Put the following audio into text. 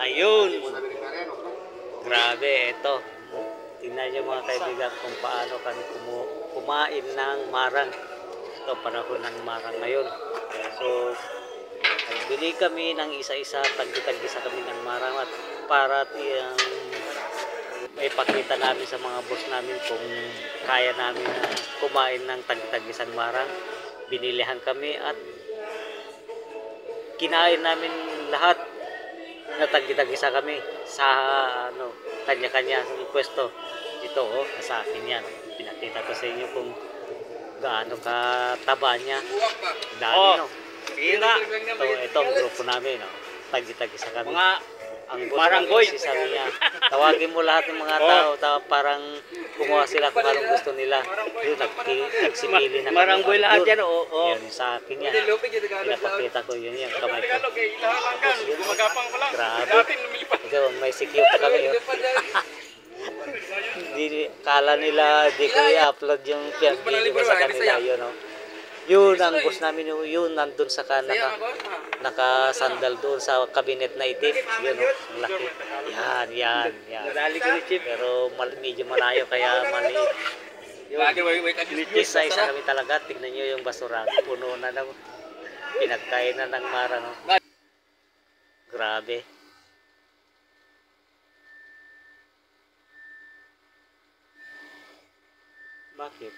Ayun. Grabe, ito. Tingnan nyo mga kaibigan kung paano kami kumain ng marang. Ito, panahon ng marang ngayon. So, nagbili kami ng isa-isa, tagdi-tagisa kami ng marang at para may pakita namin sa mga boss namin kung kaya namin na kumain ng tagdi-tagisang marang. Binilihan kami at kinain namin lahat na tagdi-tagisa kami sa kanya-kanya sa pwesto. Ito sa akin yan. Pinakita ko sa inyo kung gaano kataba niya. Dami Sige na. Ito ang grupo namin. Tagdi-tagisa kami. Ang Maranggoy. si sabi niya, tawagin mo lahat ng mga tao, parang kumuha sila kung anong gusto nila. Yun, nagsipili na kami. Maranggoy lahat yan, Yan, sa akin yan. Pinapakita ko yun yung kamay ko. Tapos yun, grabe. Ito, may sikyo pa kami. Hindi, kala nila, di ko i-upload yung video ko sa kanila. Yun, ang boss namin yun, nandun sa nakasandal doon sa cabinet na itim. Yun, ang laki. Yan. Pero medyo malayo kaya maliit. Isa kami talaga. Tignan nyo yung basura. Puno na ng pinagkain na ng marang. Grabe. Bakit?